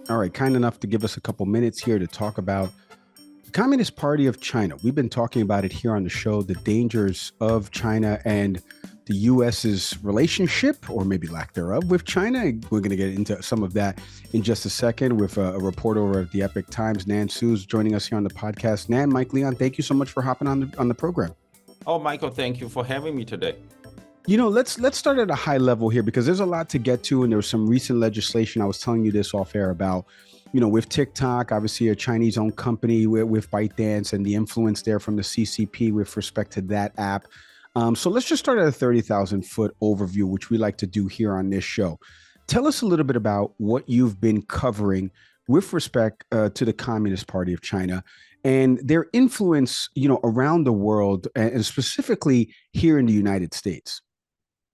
All right, kind enough to give us a couple minutes here to talk about the Communist Party of China. We've been talking about it here on the show, the dangers of China and the US's relationship, or maybe lack thereof, with China. We're going to get into some of that in just a second with a reporter over at the Epic Times, Nan Su's, joining us here on the podcast. Nan, Mike Leon, thank you so much for hopping on the program. Oh, Michael, thank you for having me today. Let's start at a high level here because there's a lot to get to, and there was some recent legislation. I was telling you this off air about, with TikTok, obviously a Chinese-owned company with ByteDance and the influence there from the CCP with respect to that app. So let's just start at a 30,000-foot overview, which we like to do here on this show. Tell us a little bit about what you've been covering with respect to the Communist Party of China and their influence, around the world, and specifically here in the United States.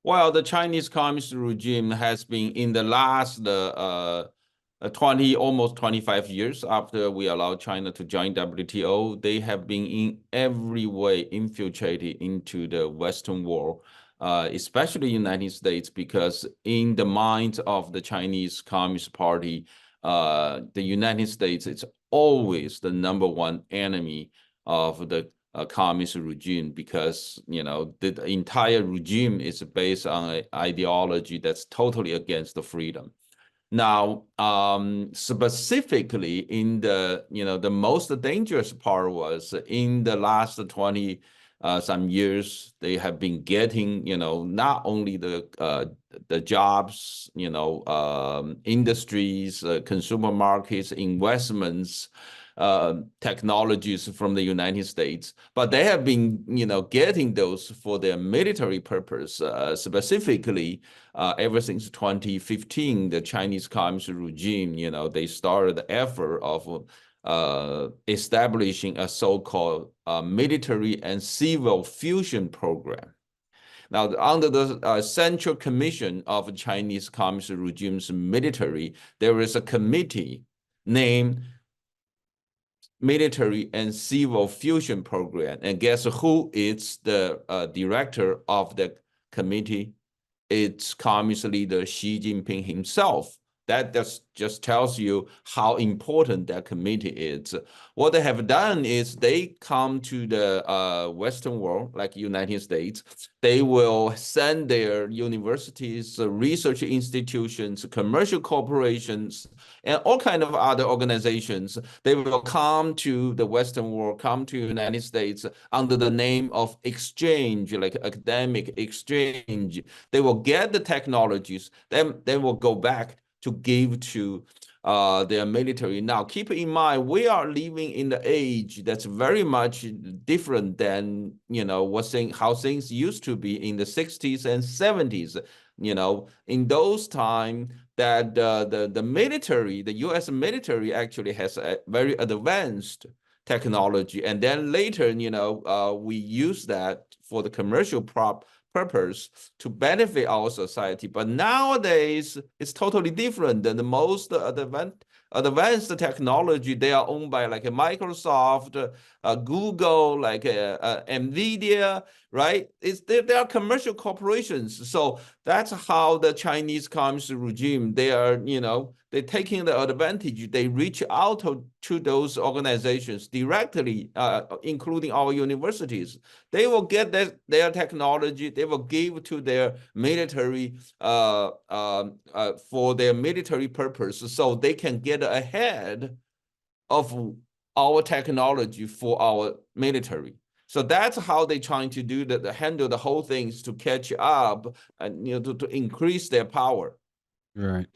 Well, the Chinese communist regime has been in the last almost 25 years after we allowed China to join WTO, they have been in every way infiltrated into the Western world, especially the United States, because in the minds of the Chinese Communist Party, the United States is always the number one enemy of the communist regime, because the entire regime is based on an ideology that's totally against the freedom. Now, specifically in the most dangerous part was in the last 20 some years, they have been getting not only the jobs, industries, consumer markets, investments, technologies from the United States, but they have been, getting those for their military purpose. Specifically, ever since 2015, the Chinese Communist regime, they started the effort of establishing a so-called military and civil fusion program. Now, under the Central Commission of Chinese Communist regime's military, there is a committee named Military and Civil Fusion Program. And guess who is the director of the committee? It's Communist leader Xi Jinping himself. That just tells you how important that committee is. What they have done is they come to the Western world, like United States. They will send their universities, research institutions, commercial corporations, and all kinds of other organizations. They will come to the Western world, come to the United States under the name of exchange, like academic exchange. They will get the technologies, then they will go back to give to their military. Now, keep in mind, we are living in the age that's very much different than, how things used to be in the 60s and 70s. In those times that the military, the U.S. military actually has a very advanced technology. And then later, we use that for the commercial purpose to benefit our society. But nowadays, it's totally different. Than the most advanced technology, they are owned by like a Microsoft, Google, like NVIDIA, right? They are commercial corporations. So that's how the Chinese Communist regime, they are, they're taking the advantage. They reach out to those organizations directly, including our universities. They will get their technology. They will give to their military for their military purpose, so they can get ahead of our technology for our military. So that's how they're trying to do handle the whole things to catch up and to increase their power. Right.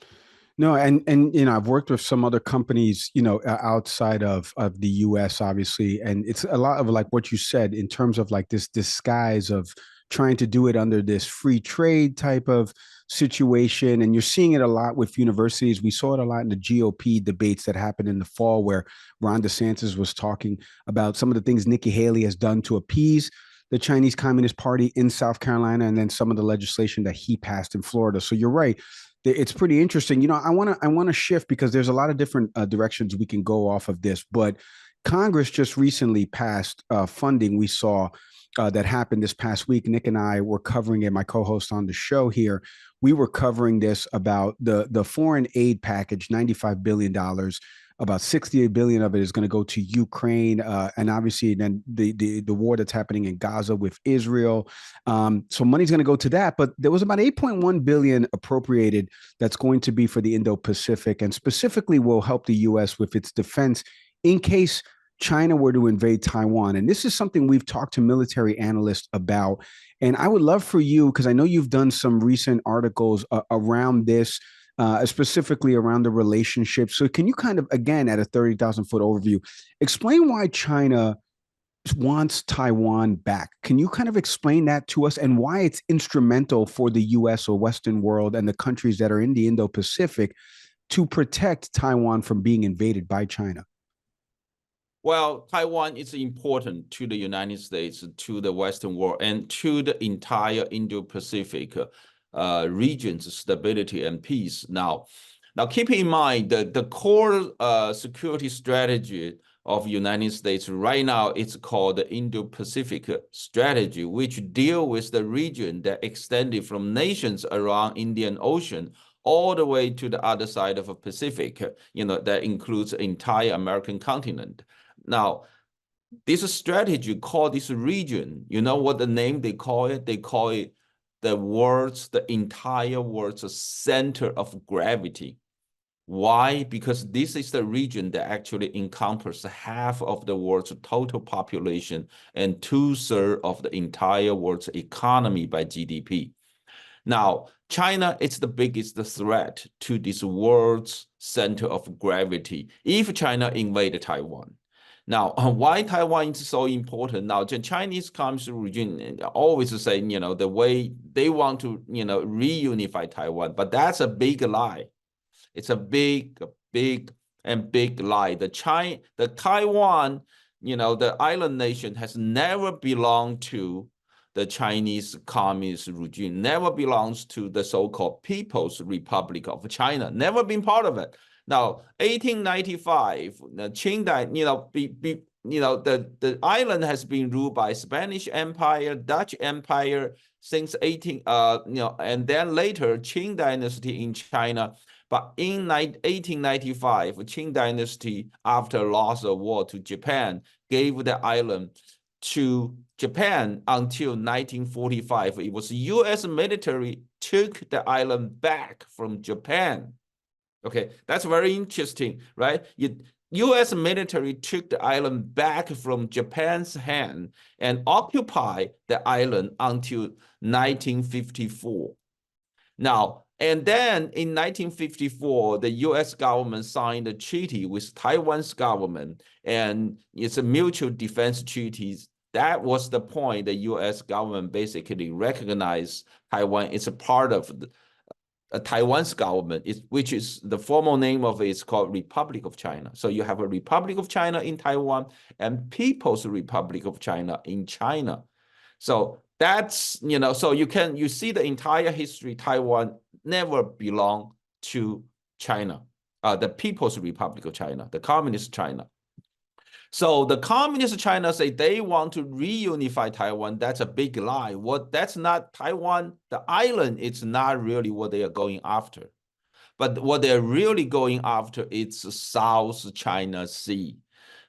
No, and I've worked with some other companies, outside of the US, obviously, and it's a lot of like what you said in terms of like this disguise of trying to do it under this free trade type of situation. And you're seeing it a lot with universities. We saw it a lot in the GOP debates that happened in the fall, where Ron DeSantis was talking about some of the things Nikki Haley has done to appease the Chinese Communist Party in South Carolina, and then some of the legislation that he passed in Florida. So you're right. It's pretty interesting. I want to shift because there's a lot of different directions we can go off of this. But Congress just recently passed funding. We saw that happened this past week. Nick and I were covering it. My co-host on the show here, we were covering this about the foreign aid package, $95 billion. About 68 billion of it is going to go to Ukraine, and obviously then the war that's happening in Gaza with Israel. So money's going to go to that, but there was about 8.1 billion appropriated that's going to be for the Indo-Pacific, and specifically will help the U.S. with its defense in case China were to invade Taiwan. And this is something we've talked to military analysts about. And I would love for you, because I know you've done some recent articles around this, specifically around the relationship. So can you kind of, again, at a 30,000 foot overview, explain why China wants Taiwan back? Can you kind of explain that to us, and why it's instrumental for the US or Western world and the countries that are in the Indo-Pacific to protect Taiwan from being invaded by China? Well, Taiwan is important to the United States, to the Western world, and to the entire Indo-Pacific region's stability and peace. Now keep in mind that the core security strategy of United States right now, it's called the Indo-Pacific strategy, which deal with the region that extended from nations around Indian Ocean all the way to the other side of the Pacific, that includes the entire American continent. Now, this strategy called this region, you know what the name they call it? They call it the entire world's center of gravity. Why? Because this is the region that actually encompasses half of the world's total population and 2/3 of the entire world's economy by GDP. Now, China is the biggest threat to this world's center of gravity if China invaded Taiwan. Now, why Taiwan is so important? Now, the Chinese Communist regime always say, the way they want to, reunify Taiwan, but that's a big lie. It's a big lie. The Taiwan, the island nation has never belonged to the Chinese Communist regime, never belongs to the so-called People's Republic of China, never been part of it. Now, 1895, Qingdai, the island has been ruled by Spanish Empire, Dutch Empire since and then later Qing Dynasty in China. But in 1895, Qing Dynasty, after loss of war to Japan, gave the island to Japan until 1945. It was U.S. military took the island back from Japan. Okay, that's very interesting, right? U.S. military took the island back from Japan's hand and occupied the island until 1954. Now, and then in 1954, the U.S. government signed a treaty with Taiwan's government, and it's a mutual defense treaty. That was the point the U.S. government basically recognized Taiwan is a part of Taiwan's government, which is the formal name of it is called Republic of China. So you have a Republic of China in Taiwan and People's Republic of China in China. So that's, so you see the entire history. Taiwan never belonged to China, the People's Republic of China, the Communist China. So the Communist China say they want to reunify Taiwan. That's a big lie. That's not Taiwan, the island. It's not really what they are going after. But what they're really going after is South China Sea.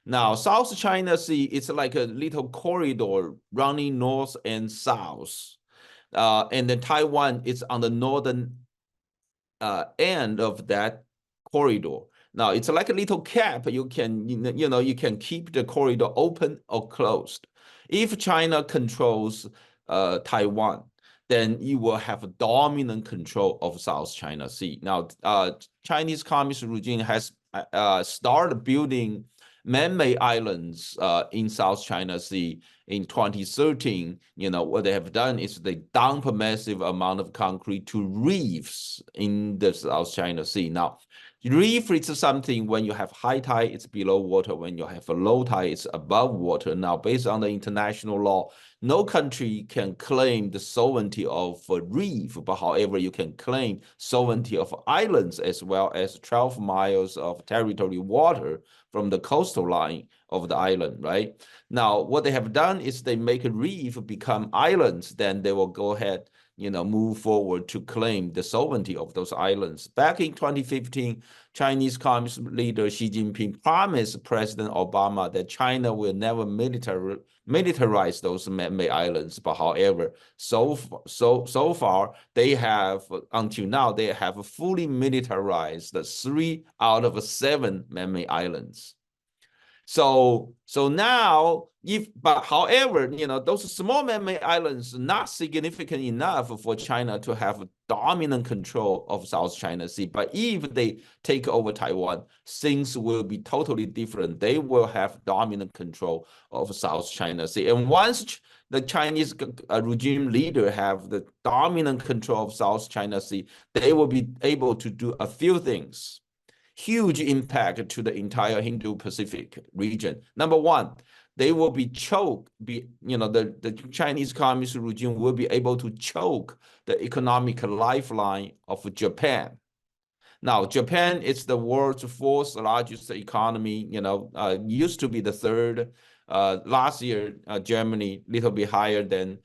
Now, South China Sea, it's like a little corridor running north and south. And then Taiwan is on the northern end of that corridor. Now, it's like a little cap. You can, you can keep the corridor open or closed. If China controls Taiwan, then you will have a dominant control of South China Sea. Now, Chinese Communist regime has started building man-made islands in South China Sea in 2013. What they have done is they dump a massive amount of concrete to reefs in the South China Sea. Now, Reef is something when you have high tide, it's below water. When you have a low tide, it's above water. Now, based on the international law, no country can claim the sovereignty of a reef, but however, you can claim sovereignty of islands as well as 12 miles of territory water from the coastal line of the island, right? Now, what they have done is they make a reef become islands, then they will go ahead, move forward to claim the sovereignty of those islands. Back in 2015, Chinese Communist leader Xi Jinping promised President Obama that China will never militarize those man-made islands. But however, so far, they have, until now, they have fully militarized the 3 out of 7 man-made islands. So now, but however, those small man-made islands are not significant enough for China to have dominant control of South China Sea. But if they take over Taiwan, things will be totally different. They will have dominant control of South China Sea. And once the Chinese regime leader have the dominant control of South China Sea, they will be able to do a few things. Huge impact to the entire Indo-Pacific region. Number one, they will be the Chinese Communist regime will be able to choke the economic lifeline of Japan. Now, Japan is the world's 4th largest economy, used to be the 3rd. Last year, Germany, little bit higher than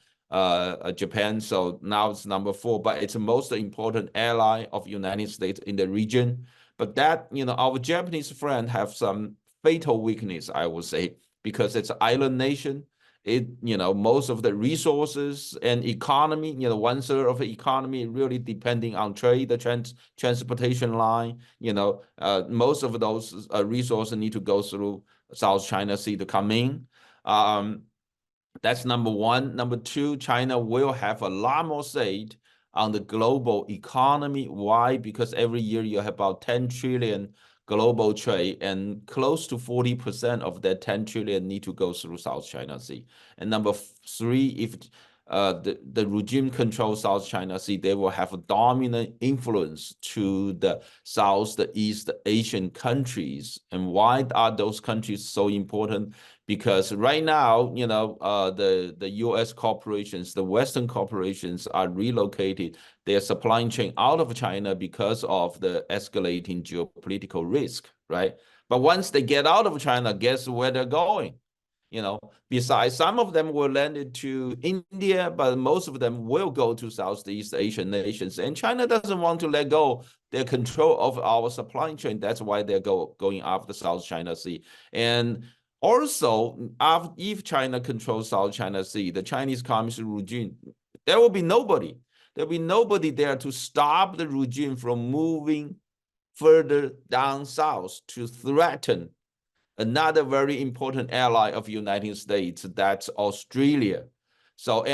Japan, so now it's number 4, but it's the most important ally of United States in the region. But that, our Japanese friend have some fatal weakness, I would say, because it's an island nation. Most of the resources and economy, 1/3 of the economy really depending on trade, the transportation line. Most of those resources need to go through South China Sea to come in. That's number one. Number two, China will have a lot more say on the global economy. Why? Because every year you have about 10 trillion global trade, and close to 40% of that 10 trillion need to go through South China Sea. And number three, if the regime controls South China Sea, they will have a dominant influence to the Southeast Asian countries. And why are those countries so important? Because right now, the U.S. corporations, the Western corporations are relocated their supply chain out of China because of the escalating geopolitical risk, right? But once they get out of China, guess where they're going? Besides, some of them will land to India, but most of them will go to Southeast Asian nations. And China doesn't want to let go their control of our supply chain. That's why they're going after South China Sea. And also, if China controls South China Sea, the Chinese Communist regime, there will be nobody. There will be nobody there to stop the regime from moving further down south to threaten another very important ally of United States, that's Australia. So,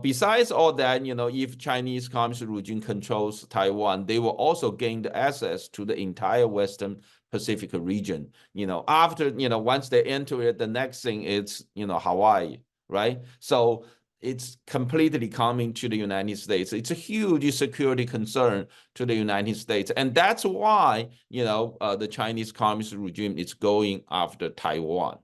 besides all that, if Chinese Communist regime controls Taiwan, they will also gain the access to the entire Western Pacific region. After, once they enter it, the next thing is, Hawaii, right? So it's completely coming to the United States. It's a huge security concern to the United States. And that's why, the Chinese Communist regime is going after Taiwan.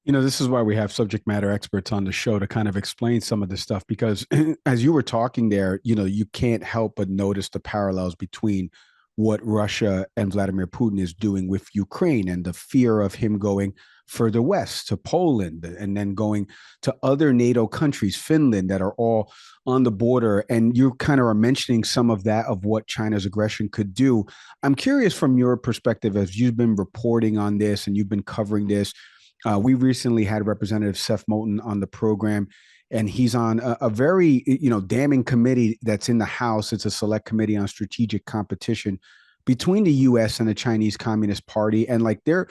This is why we have subject matter experts on the show to kind of explain some of this stuff, because as you were talking there, you can't help but notice the parallels between what Russia and Vladimir Putin is doing with Ukraine and the fear of him going further west to Poland and then going to other NATO countries, Finland, that are all on the border. And you kind of are mentioning some of that, of what China's aggression could do. I'm curious from your perspective, as you've been reporting on this and you've been covering this. We recently had Representative Seth Moulton on the program, and he's on a very, damning committee that's in the House. It's a select committee on strategic competition between the U.S. and the Chinese Communist Party. And like their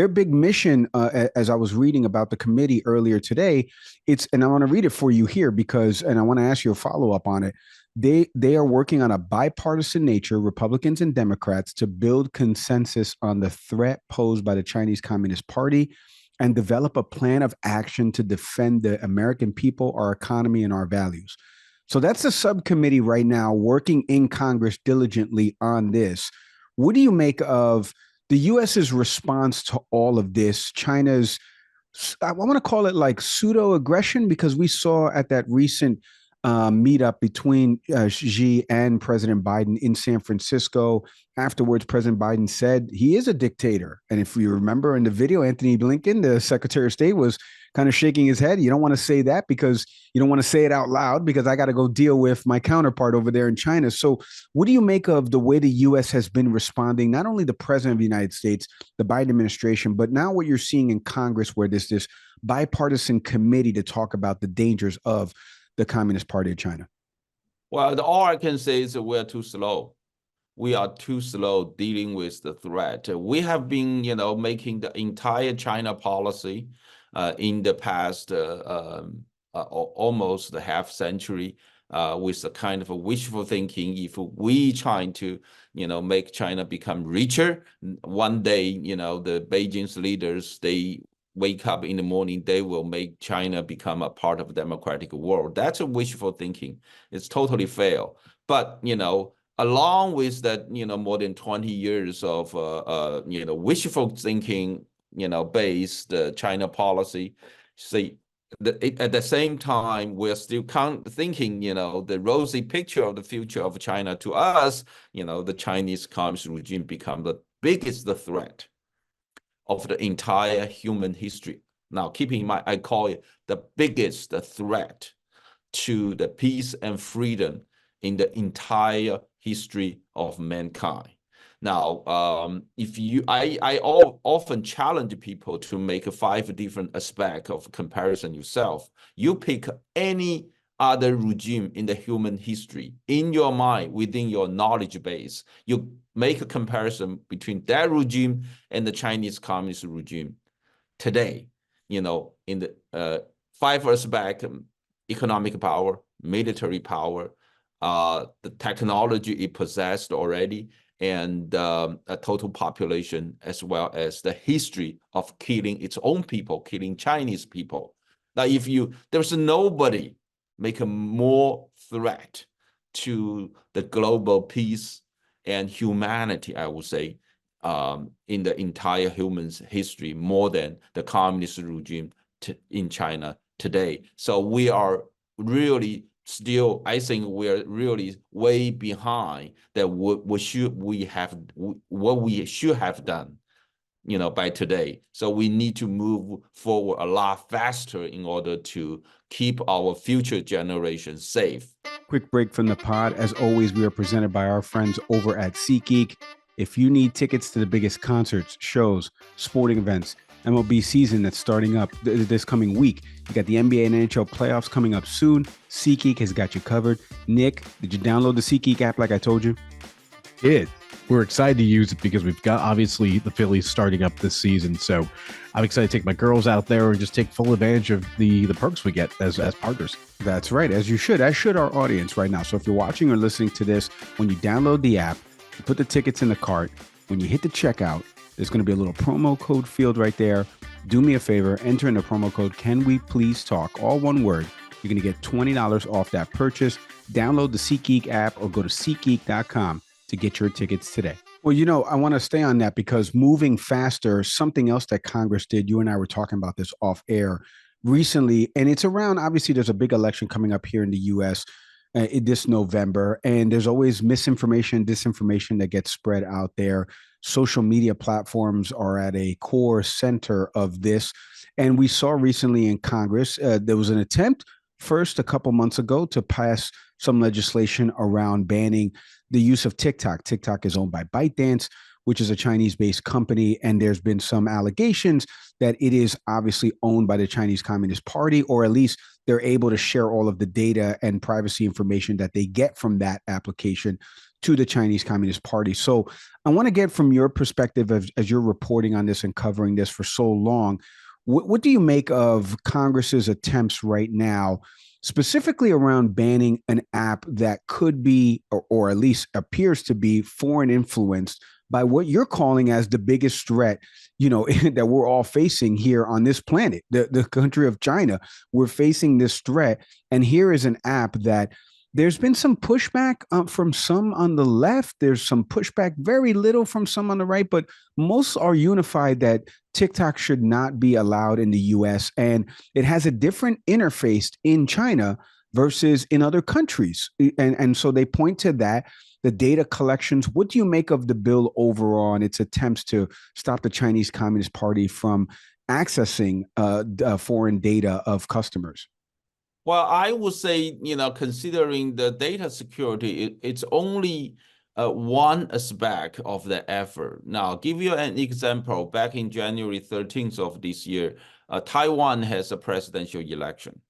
big mission, as I was reading about the committee earlier today, and I want to read it for you here and I want to ask you a follow-up on it. They are working on a bipartisan nature, Republicans and Democrats, to build consensus on the threat posed by the Chinese Communist Party and develop a plan of action to defend the American people, our economy, and our values. So that's a subcommittee right now working in Congress diligently on this. What do you make of the US's response to all of this? China's, I want to call it like pseudo aggression, because we saw at that recent meetup between Xi and President Biden in San Francisco. Afterwards, President Biden said he is a dictator. And if you remember in the video, Anthony Blinken, the Secretary of State, was kind of shaking his head. You don't want to say that because you don't want to say it out loud because I got to go deal with my counterpart over there in China. So what do you make of the way the U.S. has been responding, not only the President of the United States, the Biden administration, but now what you're seeing in Congress, where there's this bipartisan committee to talk about the dangers of the Communist Party of China? Well, all I can say is that we're too slow. We are too slow dealing with the threat. We have been, making the entire China policy in the past almost a half century with a kind of a wishful thinking. If we trying to, make China become richer, one day, the Beijing's leaders, they wake up in the morning, they will make China become a part of the democratic world. That's a wishful thinking. It's totally fail. But, along with that, more than 20 years of, wishful thinking, based China policy, at the same time, we're still thinking, the rosy picture of the future of China to us, the Chinese communist regime become the biggest threat of the entire human history. Now, keeping in mind, I call it the biggest threat to the peace and freedom in the entire history of mankind. Now, I often challenge people to make 5 different aspects of comparison yourself. You pick any other regime in the human history in your mind, within your knowledge base. You make a comparison between that regime and the Chinese communist regime today. In the 5 years back, economic power, military power, the technology it possessed already, and a total population, as well as the history of killing its own people, killing Chinese people. Now, there's nobody make a more threat to the global peace and humanity, I would say, in the entire human history, more than the communist regime in China today. So we are really still, I think we're really way behind that what we should have done, by today. So we need to move forward a lot faster in order to keep our future generations safe. Quick break from the pod. As always, we are presented by our friends over at SeatGeek. If you need tickets to the biggest concerts, shows, sporting events, MLB season that's starting up this coming week, you got the NBA and NHL playoffs coming up soon, SeatGeek has got you covered. Nick, did you download the SeatGeek app like I told you? Did. We're excited to use it because we've got, obviously, the Phillies starting up this season. So I'm excited to take my girls out there and just take full advantage of the perks we get as partners. That's right, as you should, as should our audience right now. So if you're watching or listening to this, when you download the app, you put the tickets in the cart. When you hit the checkout, there's going to be a little promo code field right there. Do me a favor, enter in the promo code, Can We Please Talk, all one word. You're going to get $20 off that purchase. Download the SeatGeek app or go to SeatGeek.com to get your tickets today. Well, I want to stay on that because moving faster, something else that Congress did, you and I were talking about this off air recently, and it's around, obviously, there's a big election coming up here in the U.S. This November, and there's always misinformation, disinformation that gets spread out there. Social media platforms are at a core center of this. And we saw recently in Congress, there was an attempt first a couple months ago to pass some legislation around banning the use of TikTok. TikTok is owned by ByteDance, which is a Chinese-based company, and there's been some allegations that it is obviously owned by the Chinese Communist Party, or at least they're able to share all of the data and privacy information that they get from that application to the Chinese Communist Party. So I want to get from your perspective as you're reporting on this and covering this for so long, what do you make of Congress's attempts right now, specifically around banning an app that could be, or at least appears to be, foreign influenced by what you're calling as the biggest threat, that we're all facing here on this planet, the country of China? We're facing this threat. And here is an app that There's been some pushback from some on the left. There's some pushback, very little from some on the right, but most are unified that TikTok should not be allowed in the US. And it has a different interface in China versus in other countries. And so they point to that, the data collections. What do you make of the bill overall and its attempts to stop the Chinese Communist Party from accessing foreign data of customers? Well, I would say, considering the data security, it's only one aspect of the effort. Now, give you an example. Back in January 13th of this year, Taiwan has a presidential election.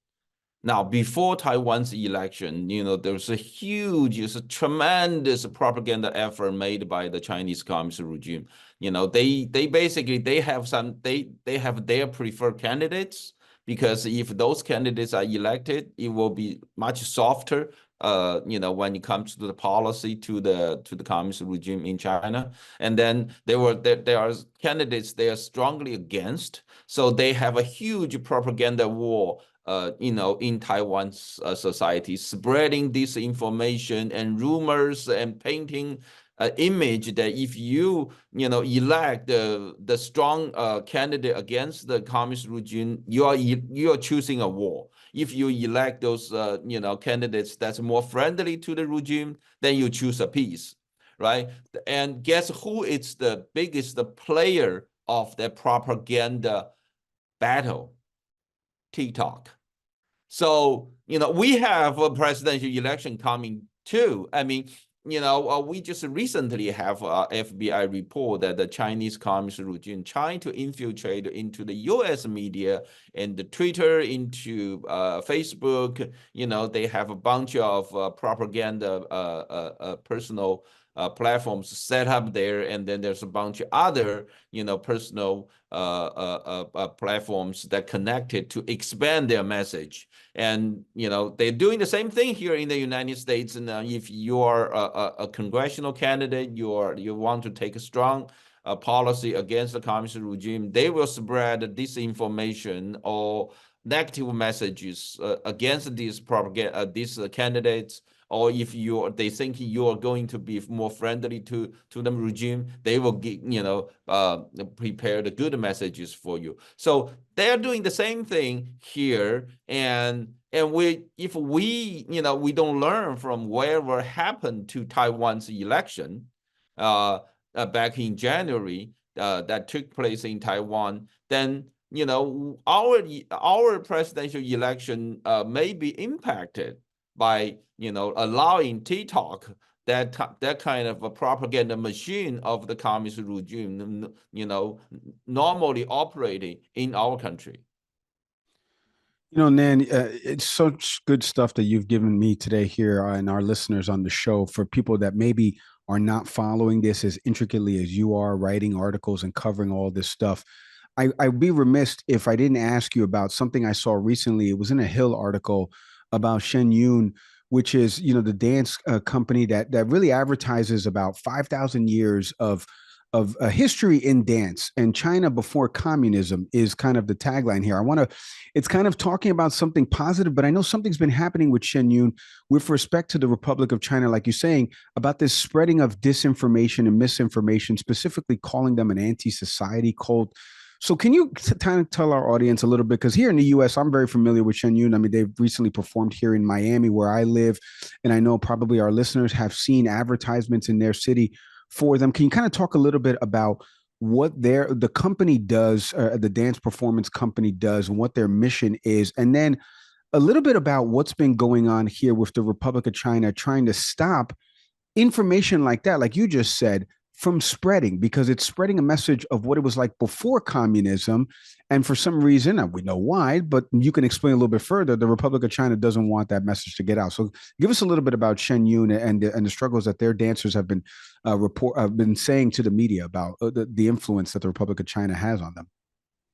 Now, before Taiwan's election, there's a tremendous propaganda effort made by the Chinese Communist regime. They have their preferred candidates, because if those candidates are elected, it will be much softer, when it comes to the policy to the communist regime in China. And then there are candidates they are strongly against, so they have a huge propaganda war, in Taiwan's society, spreading disinformation and rumors and painting an image that if you elect the strong candidate against the communist regime, you are choosing a war. If you elect those candidates that's more friendly to the regime, then you choose a peace, right? And guess who is the biggest player of the propaganda battle? TikTok. So, we have a presidential election coming too. I mean, we just recently have a FBI report that the Chinese Communist regime trying to infiltrate into the US media and the Twitter, into Facebook. They have a bunch of propaganda personal platforms set up there, and then there's a bunch of other personal platforms that connected to expand their message. And they're doing the same thing here in the United States. And if you are a congressional candidate, you want to take a strong policy against the communist regime, they will spread disinformation or negative messages against these propaganda these candidates. Or if they think you are going to be more friendly to the regime, they will prepare the good messages for you. So they are doing the same thing here, and if we don't learn from whatever happened to Taiwan's election back in January that took place in Taiwan, then our presidential election may be impacted by allowing TikTok, that kind of a propaganda machine of the communist regime, normally operating in our country. Nan, it's such good stuff that you've given me today here and our listeners on the show. For people that maybe are not following this as intricately as you are, writing articles and covering all this stuff, I'd be remiss if I didn't ask you about something I saw recently. It was in a Hill article about Shen Yun, which is the dance company that really advertises about 5,000 years of a history in dance, and China before communism is kind of the tagline here. It's kind of talking about something positive, but I know something's been happening with Shen Yun with respect to the Republic of China, like you're saying, about this spreading of disinformation and misinformation, specifically calling them an anti-society cult. So can you kind of tell our audience a little bit, because here in the US, I'm very familiar with Shen Yun. I mean, they've recently performed here in Miami where I live, and I know probably our listeners have seen advertisements in their city for them. Can you kind of talk a little bit about what the company does, the dance performance company does, and what their mission is, and then a little bit about what's been going on here with the Republic of China trying to stop information like that, like you just said, from spreading, because it's spreading a message of what it was like before communism. And for some reason, we know why, but you can explain a little bit further, the Republic of China doesn't want that message to get out. So give us a little bit about Shen Yun and the struggles that their dancers have been been saying to the media about the influence that the Republic of China has on them.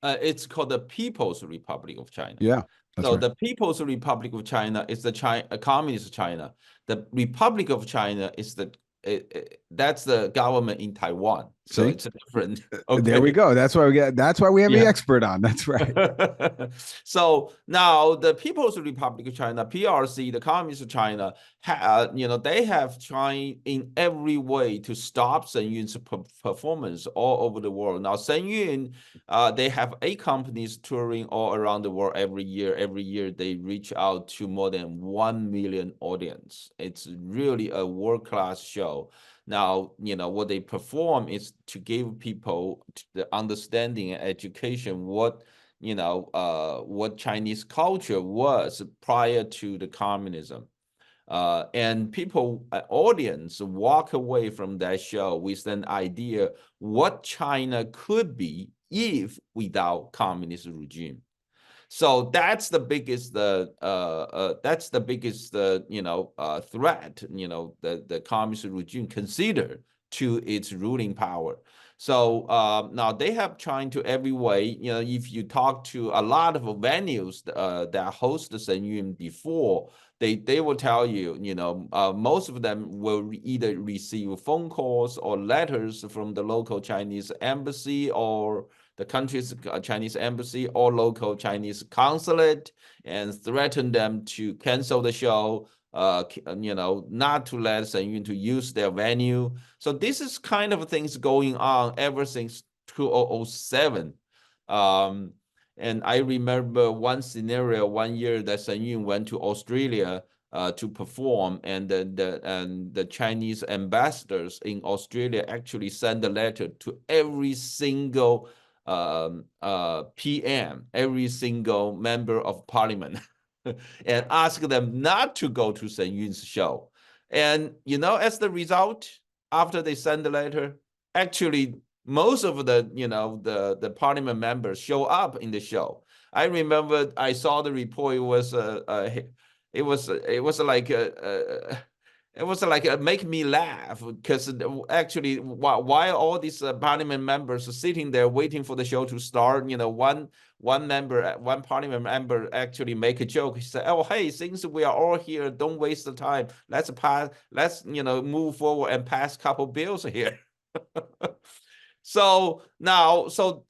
It's called the People's Republic of China. Yeah. So right. The People's Republic of China is the communist China. The Republic of China is that's the government in Taiwan. So See? It's a different. Okay. There we go. That's why we have the expert on. That's right. So now the People's Republic of China, PRC, the Communist China, they have tried in every way to stop Shen Yun's performance all over the world. Now, Shen Yun, they have 8 companies touring all around the world every year. Every year, they reach out to more than 1 million audience. It's really a world-class show. Now, what they perform is to give people the understanding and education what Chinese culture was prior to the communism. And audience walk away from that show with an idea what China could be if without communist regime. So that's the biggest threat, the communist regime consider to its ruling power. So now they have tried to every way, if you talk to a lot of venues that host the Shen Yun before, they will tell you, most of them will either receive phone calls or letters from the local Chinese embassy or the country's Chinese embassy or local Chinese consulate and threaten them to cancel the show, not to let Shen Yun to use their venue. So this is kind of things going on ever since 2007. And I remember one scenario, one year that Shen Yun went to Australia to perform, and the Chinese ambassadors in Australia actually sent a letter to every single PM, every single member of parliament, and ask them not to go to Shen Yun's show. And as the result, after they send the letter, actually most of the parliament members show up in the show. I remember I saw the report. It was make me laugh, because actually while all these parliament members are sitting there waiting for the show to start, one parliament member actually make a joke. He said, "Oh, hey, since we are all here, don't waste the time. Let's move forward and pass a couple bills here." So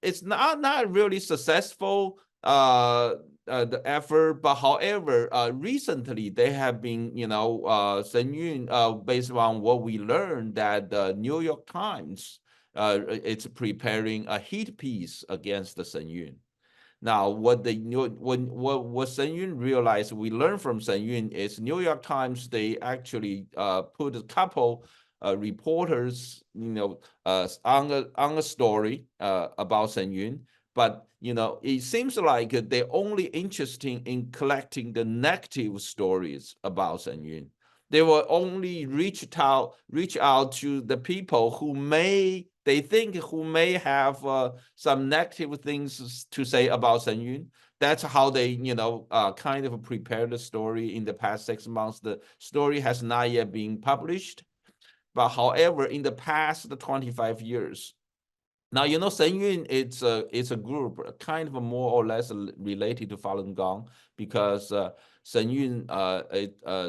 it's not really successful, the effort, but however, recently they have been, Shen Yun, based on what we learned, that the New York Times, it's preparing a hit piece against the Shen Yun. Now, what Shen Yun realized, we learned from Shen Yun, is New York Times, they actually put a couple reporters, on a story about Shen Yun, but it seems like they're only interested in collecting the negative stories about Shen Yun. They will only reach out to the people who may have some negative things to say about Shen Yun. That's how they, kind of prepare the story in the past 6 months. The story has not yet been published. But however, in the past 25 years, now, Shen Yun, it's a group kind of more or less related to Falun Gong, because Shen Yun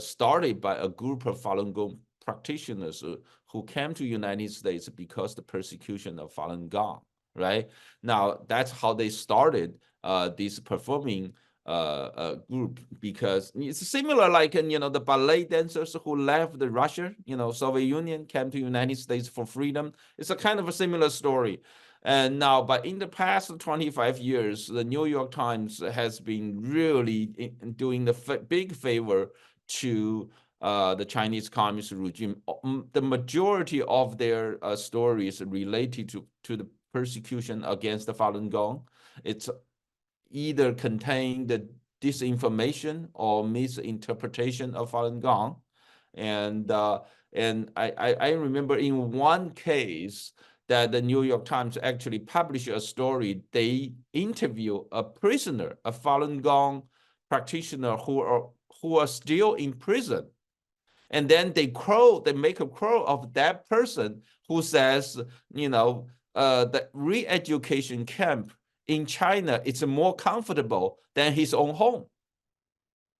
started by a group of Falun Gong practitioners who came to United States because the persecution of Falun Gong, right? Now, that's how they started this performing group, because it's similar like the ballet dancers who left Russia, Soviet Union, came to United States for freedom. It's a kind of a similar story. And now, but in the past 25 years, the New York Times has been really doing the big favor to the Chinese Communist regime. The majority of their stories related to the persecution against the Falun Gong, it's either contain the disinformation or misinterpretation of Falun Gong. And I remember in one case that the New York Times actually published a story. They interview a prisoner, a Falun Gong practitioner who are still in prison. And then they make a quote of that person who says, the re-education camp in China, it's more comfortable than his own home.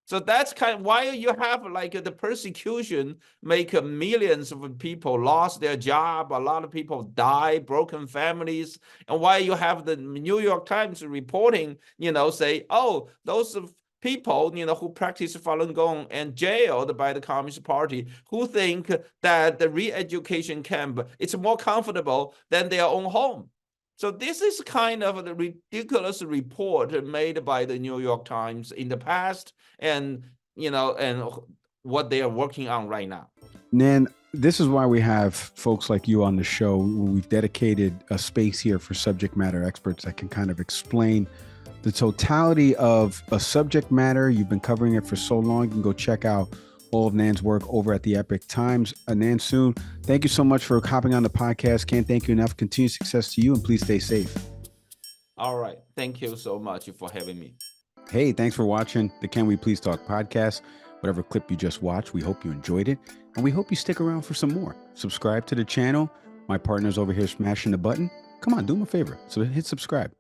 So that's kind of why you have the persecution make millions of people lost their job, a lot of people die, broken families, and why you have the New York Times reporting, say, oh, those people, who practice Falun Gong and jailed by the Communist Party, who think that the re-education camp is more comfortable than their own home. So this is kind of the ridiculous report made by the New York Times in the past, and and what they are working on right now. Nan, this is why we have folks like you on the show. We've dedicated a space here for subject matter experts that can kind of explain the totality of a subject matter. You've been covering it for so long. You can go check out all of Nan's work over at the Epoch Times. Nan Soon, thank you so much for hopping on the podcast. Can't thank you enough. Continued success to you, and please stay safe. All right. Thank you so much for having me. Hey, thanks for watching the Can We Please Talk podcast. Whatever clip you just watched, we hope you enjoyed it, and we hope you stick around for some more. Subscribe to the channel. My partner's over here smashing the button. Come on, do him a favor. So hit subscribe.